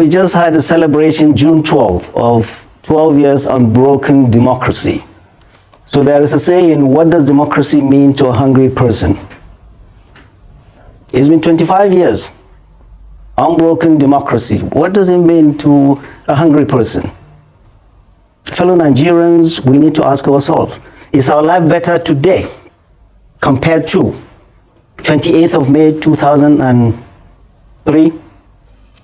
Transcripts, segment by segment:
we just had a celebration June 12 of 12 years unbroken democracy. So there is a saying, what does democracy mean to a hungry person? It's been 25 years, unbroken democracy. What does it mean to a hungry person? Fellow Nigerians, we need to ask ourselves, is our life better today compared to 28th of May 2003?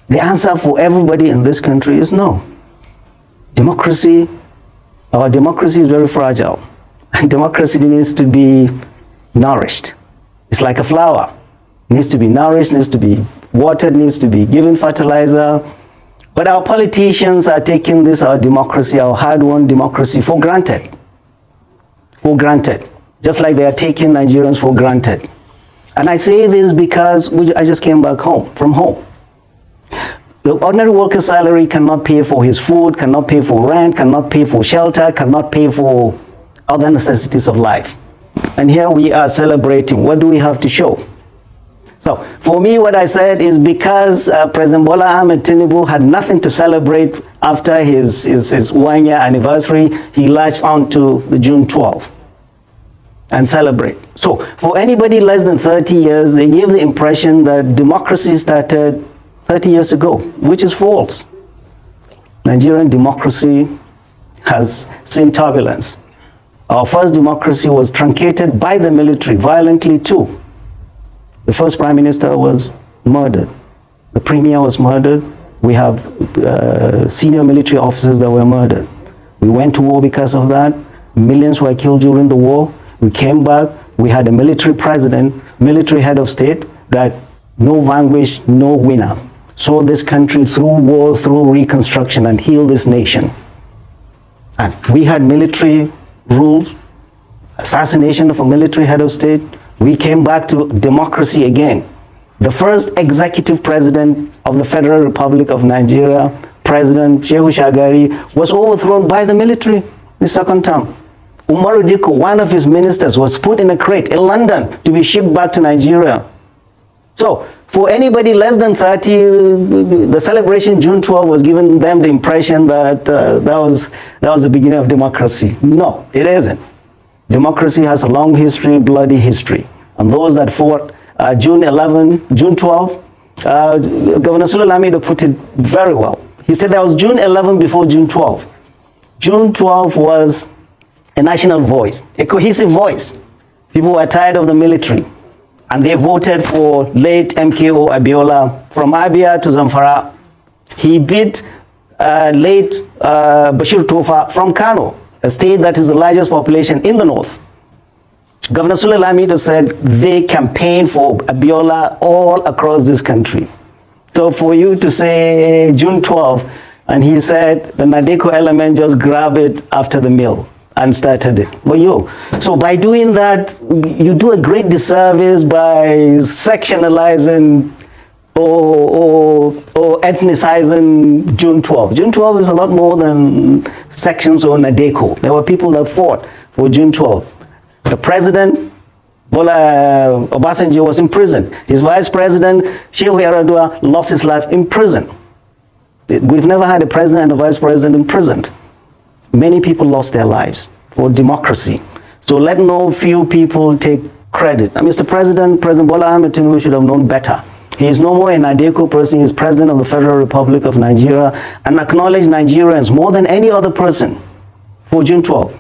The answer for everybody in this country is no. Democracy, our democracy is very fragile. And democracy needs to be nourished. It's like a flower. It needs to be nourished, needs to be watered, needs to be given fertilizer. But our politicians are taking this, our democracy, our hard-won democracy, for granted. For granted. Just like they are taking Nigerians for granted. And I say this because I just came back from home. The ordinary worker's salary cannot pay for his food, cannot pay for rent, cannot pay for shelter, cannot pay for other necessities of life. And here we are celebrating. What do we have to show? So, for me, what I said is because President Bola Ahmed Tinubu had nothing to celebrate after his 1 year anniversary, he latched on to the June 12 and celebrate. So, for anybody less than 30 years, they gave the impression that democracy started 30 years ago, which is false. Nigerian democracy has seen turbulence. Our first democracy was truncated by the military violently too. The first prime minister was murdered. The premier was murdered. We have senior military officers that were murdered. We went to war because of that. Millions were killed during the war. We came back. We had a military president, military head of state, that no vanquish, no winner. Saw this country through war, through reconstruction, and healed this nation. And we had military rules, assassination of a military head of state. We came back to democracy again. The first executive president of the Federal Republic of Nigeria, President Shehu Shagari, was overthrown by the military in the second term. Umaru Diko, one of his ministers, was put in a crate in London to be shipped back to Nigeria. So, for anybody less than 30, the celebration June 12 was giving them the impression that that was the beginning of democracy. No, it isn't. Democracy has a long history, bloody history. And those that fought June 12, Governor Lamido put it very well. He said there was June 11 before June 12. June 12 was a national voice, a cohesive voice. People were tired of the military. And they voted for late MKO Abiola from Abia to Zamfara. He beat late Bashir Tofa from Kano, a state that is the largest population in the north. Governor Sule Lamido said they campaigned for Abiola all across this country. So for you to say June 12, and he said the Nadeko element just grabbed it after the meal and started it. Well, so by doing that, you do a great disservice by sectionalizing or ethnicizing June 12. June 12 is a lot more than sections or Nadeko. There were people that fought for June 12. The president, Bola Obasanjo, was in prison. His vice president, Shehu Yaradua, lost his life in prison. We've never had a president and a vice president imprisoned. Many people lost their lives for democracy. So let no few people take credit. Mr. President, President Bola Ahmed Tinubu should have known better. He is no more an Nadeko person. He is President of the Federal Republic of Nigeria and acknowledged Nigerians more than any other person for June 12.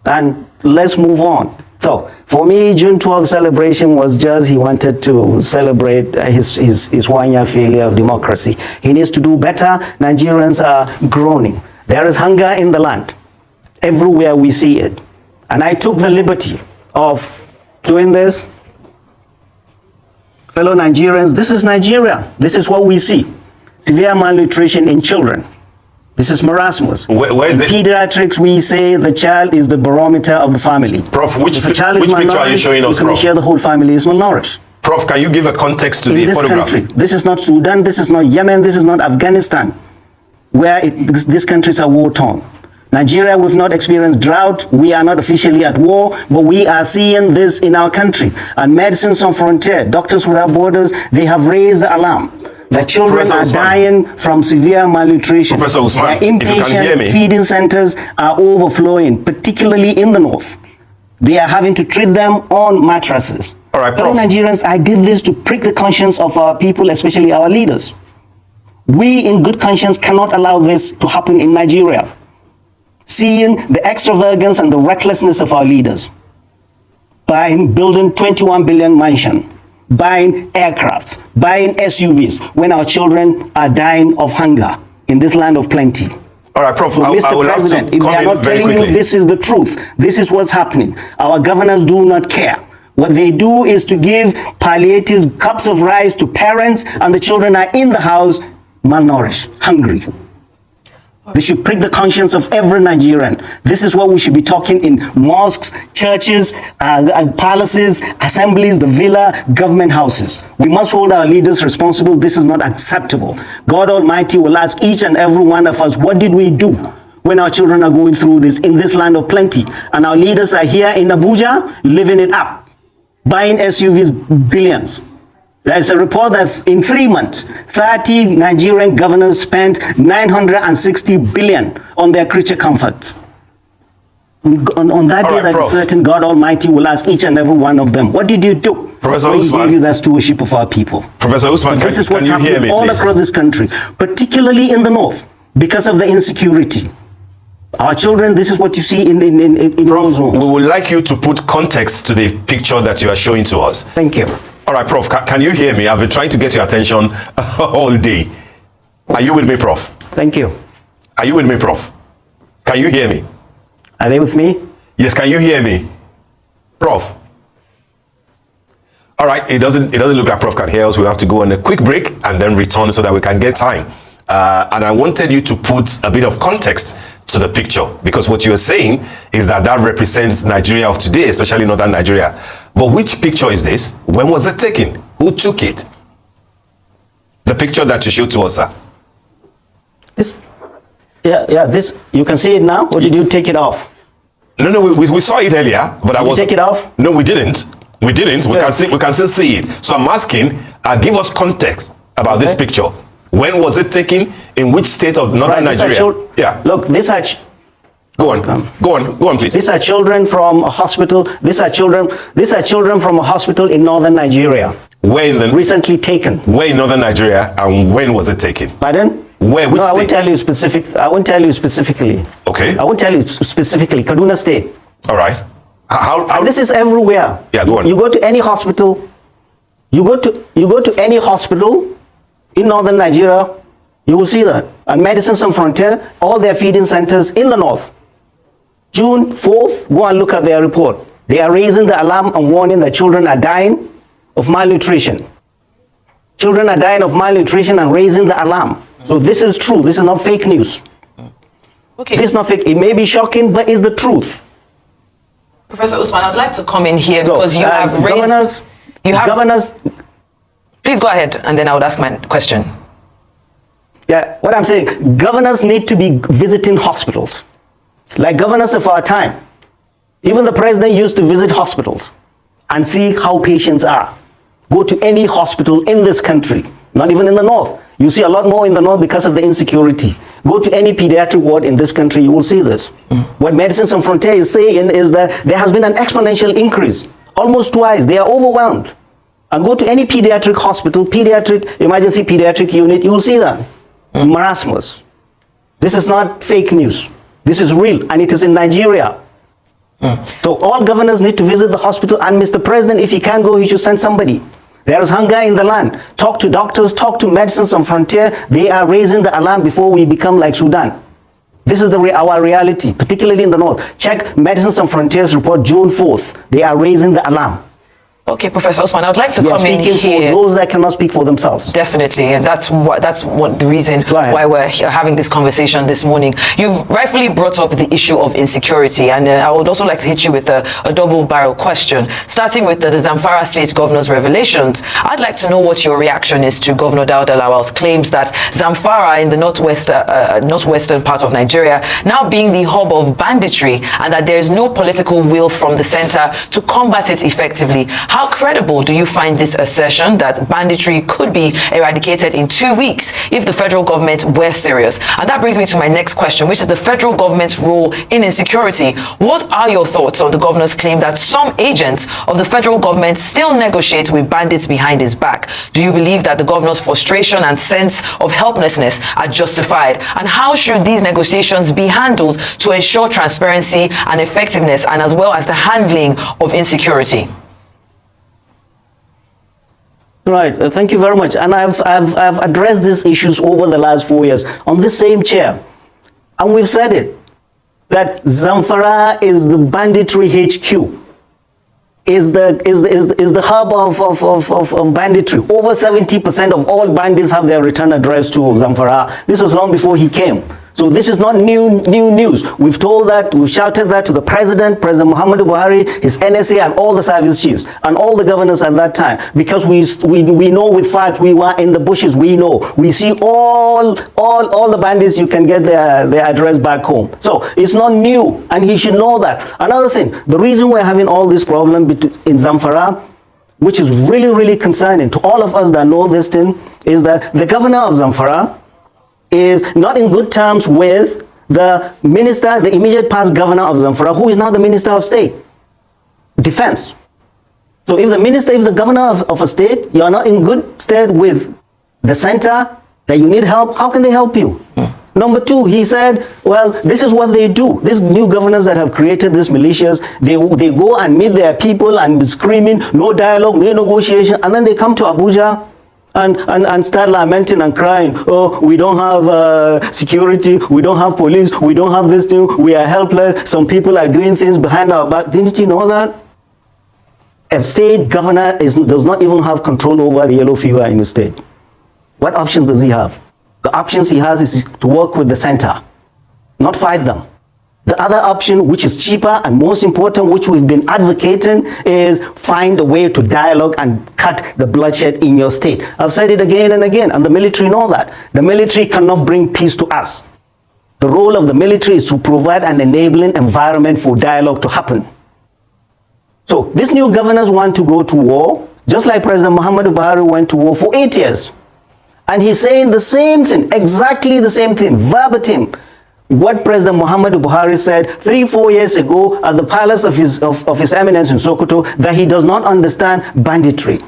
And let's move on. So, for me, June 12 celebration was just he wanted to celebrate his 1 year failure of democracy. He needs to do better. Nigerians are groaning. There is hunger in the land. Everywhere we see it. And I took the liberty of doing this. Fellow Nigerians, this is Nigeria. This is what we see. Severe malnutrition in children. This is marasmus. Where's in pediatrics, we say the child is the barometer of the family. Prof, which picture are you showing us, Prof? The whole family is malnourished. Prof, can you give a context to in the this photograph? Country, this is not Sudan, this is not Yemen, this is not Afghanistan, where these countries are war-torn. Nigeria, we've not experienced drought. We are not officially at war, but we are seeing this in our country. And Medicine Sans Frontières, Doctors Without Borders, they have raised the alarm The children Professor are Usman. dying from severe malnutrition. Professor Usman, Their if you can hear inpatient me. feeding centers are overflowing, particularly in the north. They are having to treat them on mattresses. All right, Fellow Prof. Nigerians, I did this to prick the conscience of our people, especially our leaders. We in good conscience cannot allow this to happen in Nigeria. Seeing the extravagance and the recklessness of our leaders, buying, building 21 billion mansion, buying aircrafts, buying SUVs, when our children are dying of hunger in this land of plenty. All right, Prof. So, I Mr. will have to President, if they are come in not very telling you quickly. this is the truth, this is what's happening, our governors do not care. What they do is to give palliative cups of rice to parents, and the children are in the house malnourished, hungry. They should prick the conscience of every Nigerian. This is what we should be talking in mosques, churches, palaces, assemblies, the villa, government houses. We must hold our leaders responsible. This is not acceptable. God Almighty will ask each and every one of us, what did we do when our children are going through this in this land of plenty? And our leaders are here in Abuja, living it up, buying SUVs, billions. There's a report that in 3 months, 30 Nigerian governors spent 960 billion on their creature comfort. On that All day, right, that Prof. is certain, God Almighty will ask each and every one of them, what did you do? Professor when He Usman. gave you that stewardship of our people. Professor Usman, This is what's can you hear happening me, all please? across this country, particularly in the north, because of the insecurity. Our children, this is what you see in Prof, those homes. we would like you to put context to the picture that you are showing to us. Thank you. All right, Prof, can you hear me? I've been trying to get your attention all day. Are you with me, Prof? Thank you. Are you with me, Prof? Can you hear me? Are they with me? Yes, can you hear me? Prof? All right, it doesn't look like Prof can hear us. We have to go on a quick break and then return so that we can get time. And I wanted you to put a bit of context to the picture, because what you're saying is that represents Nigeria of today, especially northern Nigeria. But which picture is this? When was it taken? Who took it? The picture that you showed to us, sir. This, this, you can see it now, or did you take it off? No, we saw it earlier, but I was... Did you take it off? No, we didn't. We didn't. We Yeah. can still see it. So I'm asking, give us context about this picture. When was it taken? In which state of northern Nigeria? Yeah. Look, Go on, please. these are children from a hospital. These are children from a hospital in northern Nigeria. Recently taken. Where in northern Nigeria, and when was it taken? Pardon? Where? Which no, I state? won't tell you specific. I won't tell you specifically. Okay. I won't tell you specifically. Kaduna State. All right. How And this is everywhere. Yeah, go on. You go to any hospital. You go to any hospital in northern Nigeria, you will see that. And Medicine Sans Frontier, all their feeding centers in the north. June 4th, go and look at their report. They are raising the alarm and warning that children are dying of malnutrition. Children are dying of malnutrition and raising the alarm. So this is true. This is not fake news. Okay. This is not fake. It may be shocking, but it's the truth. Professor Usman, I'd like to come in here So, because you have raised... governors. Please go ahead, and then I would ask my question. Yeah, what I'm saying, governors need to be visiting hospitals. Like governors of our time. Even the president used to visit hospitals and see how patients are. Go to any hospital in this country, not even in the north. You see a lot more in the north because of the insecurity. Go to any pediatric ward in this country, you will see this. What Medicine Sans Frontier is saying is that there has been an exponential increase, almost twice. They are overwhelmed. And go to any pediatric hospital, emergency pediatric unit, you will see that. Marasmus. This is not fake news. This is real, and it is in Nigeria. So all governors need to visit the hospital, and Mr. President, if he can't go, he should send somebody. There is hunger in the land. Talk to doctors, talk to Medicine Sans Frontier. They are raising the alarm before we become like Sudan. This is our reality, particularly in the north. Check Medicine Sans Frontier's report, June 4th. They are raising the alarm. Okay, Professor Usman, I'd like to We are come in speaking here. for those that cannot speak for themselves. Definitely, and that's what the reason Right. why we're here having this conversation this morning. You've rightfully brought up the issue of insecurity, and I would also like to hit you with a double-barrel question, starting with the Zamfara State Governor's revelations. I'd like to know what your reaction is to Governor Dauda Lawal's claims that Zamfara in the northwestern part of Nigeria now being the hub of banditry, and that there is no political will from the center to combat it effectively. How How credible do you find this assertion that banditry could be eradicated in 2 weeks if the federal government were serious? And that brings me to my next question, which is the federal government's role in insecurity. What are your thoughts on the governor's claim that some agents of the federal government still negotiate with bandits behind his back? Do you believe that the governor's frustration and sense of helplessness are justified? And how should these negotiations be handled to ensure transparency and effectiveness, and as well as the handling of insecurity? Right, thank you very much. And I've addressed these issues over the last 4 years on this same chair. And we've said it, that Zamfara is the banditry HQ, is the hub of banditry. Over 70% of all bandits have their return address to Zamfara. This was long before he came. So this is not new news. We've told that, we've shouted that to the President Muhammadu Buhari, his NSA, and all the service chiefs, and all the governors at that time. Because we know with facts, we were in the bushes, we know. We see all the bandits, you can get their address back home. So it's not new, and he should know that. Another thing, the reason we're having all this problem in Zamfara, which is really, really concerning to all of us that know this thing, is that the governor of Zamfara is not in good terms with the minister, the immediate past governor of Zamfara, who is now the Minister of State, Defense. So if the governor of a state, you are not in good stead with the center, that you need help, how can they help you? Number two, he said, well, this is what they do. These new governors that have created these militias, they go and meet their people and be screaming, no dialogue, no negotiation, and then they come to Abuja and start lamenting and crying, oh, we don't have security, we don't have police, we don't have this thing, we are helpless, some people are doing things behind our back. Didn't you know that? A state governor does not even have control over the yellow fever in the state. What options does he have? The options he has is to work with the center, not fight them. The other option, which is cheaper and most important, which we've been advocating, is find a way to dialogue and cut the bloodshed in your state. I've said it again and again, and the military know that. The military cannot bring peace to us. The role of the military is to provide an enabling environment for dialogue to happen. So these new governors want to go to war, just like President Muhammadu Buhari went to war for 8 years. And he's saying the same thing, exactly the same thing, verbatim. What President Muhammadu Buhari said 3-4 years ago at the palace of his eminence in Sokoto, that he does not understand banditry.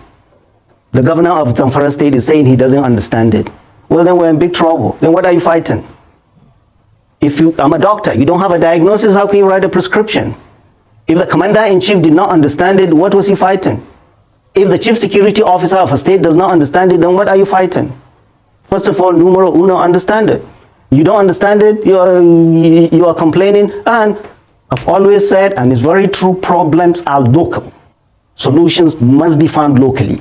The governor of Zamfara state is saying he doesn't understand it. Well, then we're in big trouble. Then what are you fighting? I'm a doctor, you don't have a diagnosis, how can you write a prescription? If the commander-in-chief did not understand it, what was he fighting? If the chief security officer of a state does not understand it, then what are you fighting? First of all, numero uno, understand it. You don't understand it, you are complaining, and I've always said, and it's very true, problems are local. Solutions must be found locally.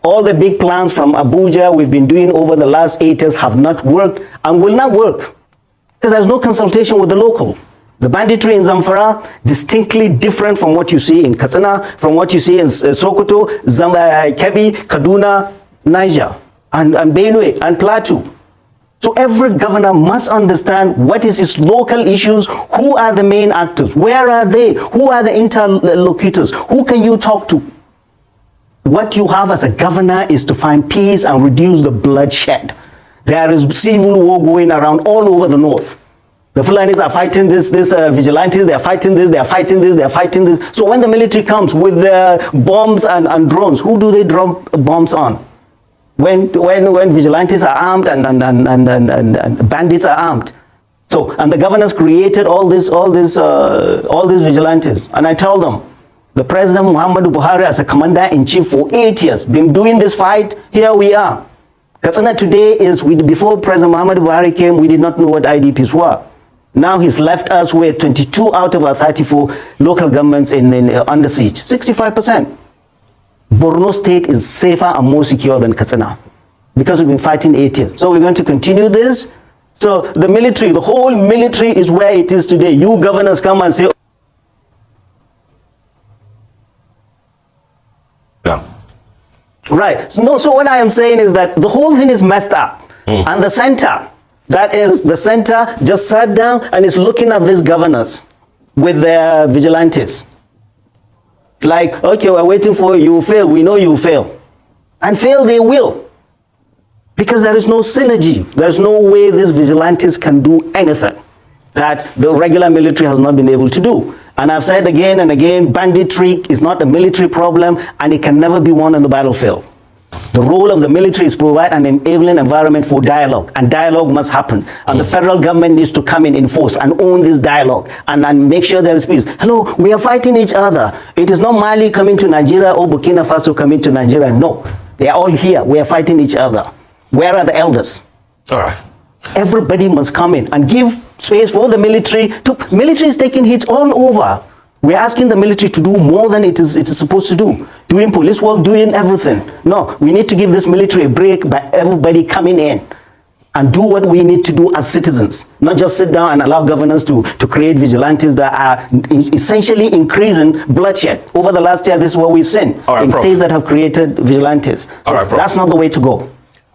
All the big plans from Abuja we've been doing over the last 8 years have not worked and will not work because there's no consultation with the local. The banditry in Zamfara, distinctly different from what you see in Katsina, from what you see in Sokoto, Kebbi, Kaduna, Niger, and Benue, and Plateau. So every governor must understand what is his local issues, who are the main actors, where are they, who are the interlocutors, who can you talk to. What you have as a governor is to find peace and reduce the bloodshed. There is civil war going around all over the north. The Fulanis are fighting this vigilantes, they are fighting this, they are fighting this, they are fighting this. So when the military comes with their bombs and drones, who do they drop bombs on? When vigilantes are armed and bandits are armed. So, and the governors created all these vigilantes. And I tell them, the President Muhammadu Buhari as a commander-in-chief for 8 years, been doing this fight, here we are. Katsina today is, before President Muhammadu Buhari came, we did not know what IDPs were. Now he's left us with 22 out of our 34 local governments under siege, 65%. Borno State is safer and more secure than Katsina because we've been fighting 8 years. So we're going to continue this. So the military, the whole military is where it is today. You governors come and say, yeah. Right. So what I am saying is that the whole thing is messed up. And the center, that is the center, just sat down and is looking at these governors with their vigilantes. Like, okay, we're waiting for you, you fail, we know you fail. And fail they will. Because there is no synergy. There's no way these vigilantes can do anything that the regular military has not been able to do. And I've said again and again, banditry is not a military problem and it can never be won on the battlefield. The role of the military is to provide an enabling environment for dialogue, and dialogue must happen. And the federal government needs to come in force and own this dialogue and make sure there is peace. Hello, we are fighting each other. It is not Mali coming to Nigeria or Burkina Faso coming to Nigeria. No, they are all here. We are fighting each other. Where are the elders? All right. Everybody must come in and give space for the military. Military is taking hits all over. We're asking the military to do more than it is supposed to do. Doing police work, doing everything. No, we need to give this military a break by everybody coming in and do what we need to do as citizens. Not just sit down and allow governors to create vigilantes that are essentially increasing bloodshed. Over the last year, this is what we've seen in states that have created vigilantes. So that's not the way to go.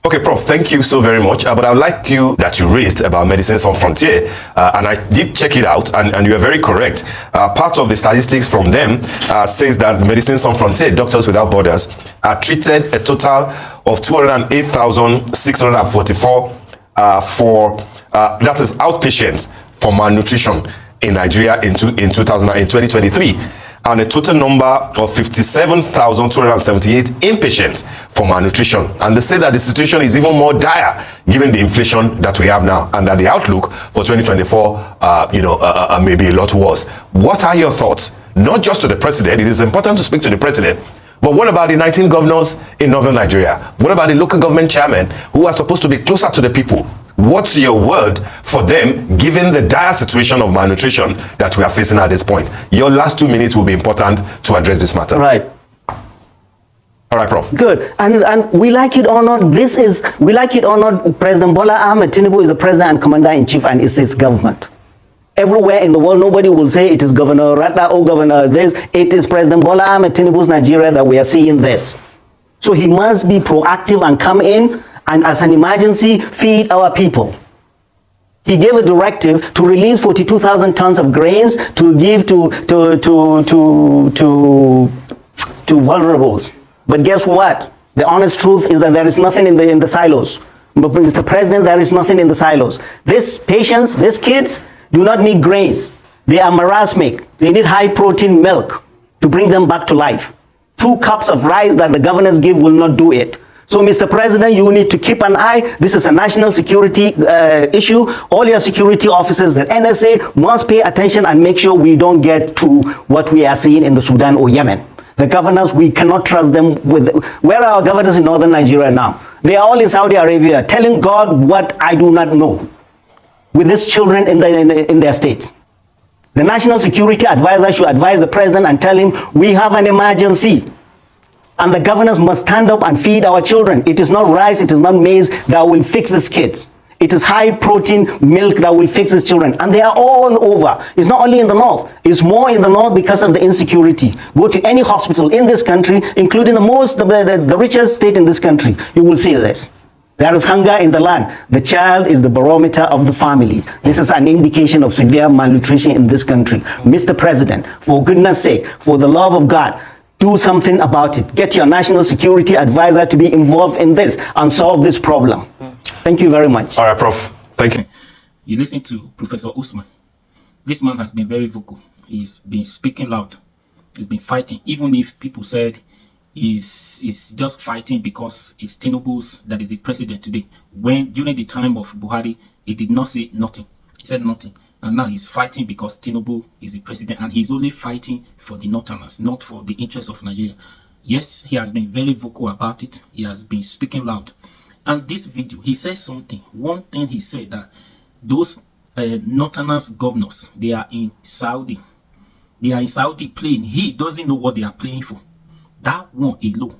Okay, Prof, thank you so very much. But I would like you that you raised about Médecins Sans Frontières, and I did check it out, and you are very correct. Part of the statistics from them says that Médecins Sans Frontières, Doctors Without Borders, treated a total of 208,644 that is outpatients for malnutrition in Nigeria in 2023. And a total number of 57,278 inpatients for malnutrition. And they say that the situation is even more dire given the inflation that we have now, and that the outlook for 2024, may be a lot worse. What are your thoughts? Not just to the president, it is important to speak to the president, but what about the 19 governors in northern Nigeria? What about the local government chairmen who are supposed to be closer to the people? What's your word for them, given the dire situation of malnutrition that we are facing at this point? Your last 2 minutes will be important to address this matter. Right. All right, Prof. Good. And we like it or not, we like it or not, President Bola Ahmed Tinubu is the president and commander-in-chief, and it's his government. Everywhere in the world, nobody will say it is Governor Rata or Governor this. It is President Bola Ahmed Tinubu's Nigeria that we are seeing this. So he must be proactive and come in and as an emergency, feed our people. He gave a directive to release 42,000 tons of grains to give to vulnerables. But guess what? The honest truth is that there is nothing in the silos. But Mr. President, there is nothing in the silos. These patients, these kids do not need grains. They are marasmic. They need high protein milk to bring them back to life. 2 cups of rice that the governors give will not do it. So, Mr. President, you need to keep an eye. This is a national security issue. All your security officers, the NSA, must pay attention and make sure we don't get to what we are seeing in the Sudan or Yemen. The governors, we cannot trust them with... Where are our governors in northern Nigeria now? They are all in Saudi Arabia, telling God what I do not know, with these children in their states. The national security advisor should advise the president and tell him, we have an emergency. And the governors must stand up and feed our children. It is not rice, it is not maize that will fix these kids. It is high protein milk that will fix these children. And they are all over. It's not only in the north. It's more in the north because of the insecurity. Go to any hospital in this country, including the richest state in this country, you will see this. There is hunger in the land. The child is the barometer of the family. This is an indication of severe malnutrition in this country. Mr. President, for goodness sake, for the love of God, do something about it. Get your national security advisor to be involved in this and solve this problem. Thank you very much. All right, Prof. Thank you. You listen to Professor Usman. This man has been very vocal. He's been speaking loud. He's been fighting. Even if people said he's just fighting because it's Tinubu's that is the president today. When during the time of Buhari, he did not say nothing. He said nothing. And now he's fighting because Tinubu is the president, and he's only fighting for the Northerners, not for the interests of Nigeria. Yes, he has been very vocal about it. He has been speaking loud. And this video, he says something. One thing he said that those Northerners governors, they are in Saudi. They are in Saudi playing. He doesn't know what they are playing for. That one alone.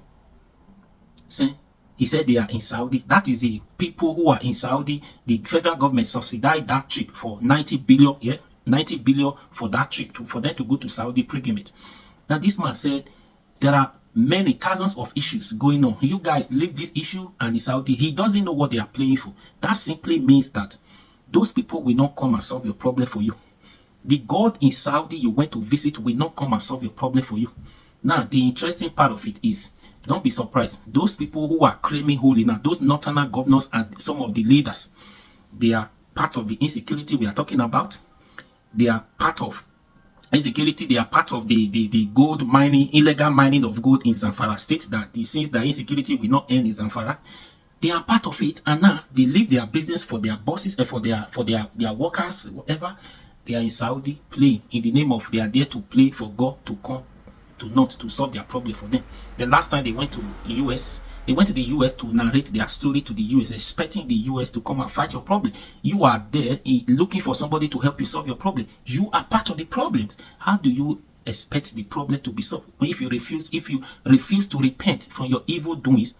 See? He said they are in Saudi. That is the people who are in Saudi. The federal government subsidized that trip for 90 billion. Yeah, 90 billion for that trip for them to go to Saudi pilgrimage. Now this man said there are many thousands of issues going on. You guys leave this issue and in Saudi. He doesn't know what they are playing for. That simply means that those people will not come and solve your problem for you. The God in Saudi you went to visit will not come and solve your problem for you. Now, the interesting part of it is, don't be surprised. Those people who are claiming holy now, those northern governors and some of the leaders, they are part of the insecurity we are talking about. They are part of insecurity. They are part of the gold mining, illegal mining of gold in Zamfara state. That since the insecurity will not end in Zamfara, they are part of it, and now they leave their business for their bosses and for their workers, whatever. They are in Saudi playing in the name of they are there to play for God to come to not to solve their problem for them. The last time they went to the US, they went to the US to narrate their story to the US, expecting the US to come and fight your problem. You are there looking for somebody to help you solve your problem. You are part of the problems. How do you expect the problem to be solved if you refuse to repent from your evil doings,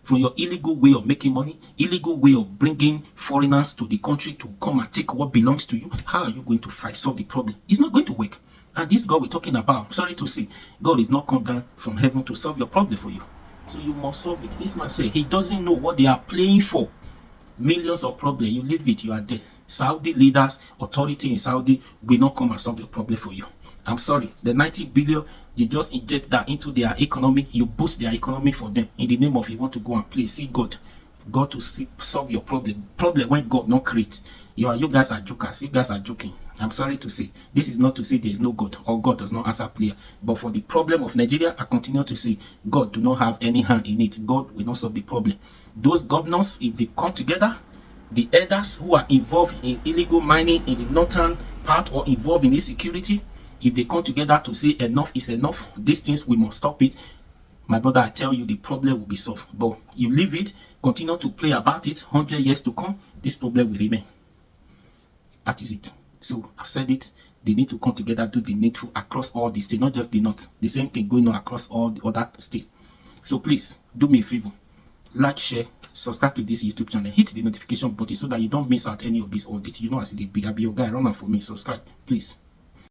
from your illegal way of making money, illegal way of bringing foreigners to the country to come and take what belongs to you? How are you going to solve the problem? It's not going to work. And this God we're talking about, I'm sorry to say, God is not come down from heaven to solve your problem for you. So you must solve it. This man said he doesn't know what they are playing for. Millions of problems. You leave it, you are there. Saudi leaders, authority in Saudi will not come and solve your problem for you. I'm sorry. The 90 billion, you just inject that into their economy. You boost their economy for them in the name of you want to go and play. See God. God to solve your problem. Problem when God not create. You guys are jokers. You guys are joking. I'm sorry to say. This is not to say there is no God or God does not answer prayer. But for the problem of Nigeria, I continue to say God do not have any hand in it. God will not solve the problem. Those governors, if they come together, the elders who are involved in illegal mining in the northern part or involved in insecurity, if they come together to say enough is enough, these things we must stop it. My brother, I tell you, the problem will be solved. But you leave it, continue to play about it, 100 years to come, this problem will remain. That is it. So I've said it. They need to come together, do the needful across all the states, not just the north. The same thing going on across all the other states. So please, do me a favor. Like, share, subscribe to this YouTube channel. Hit the notification button so that you don't miss out any of these audits. You know, as it be, I'll be your guy. Run out for me. Subscribe, please.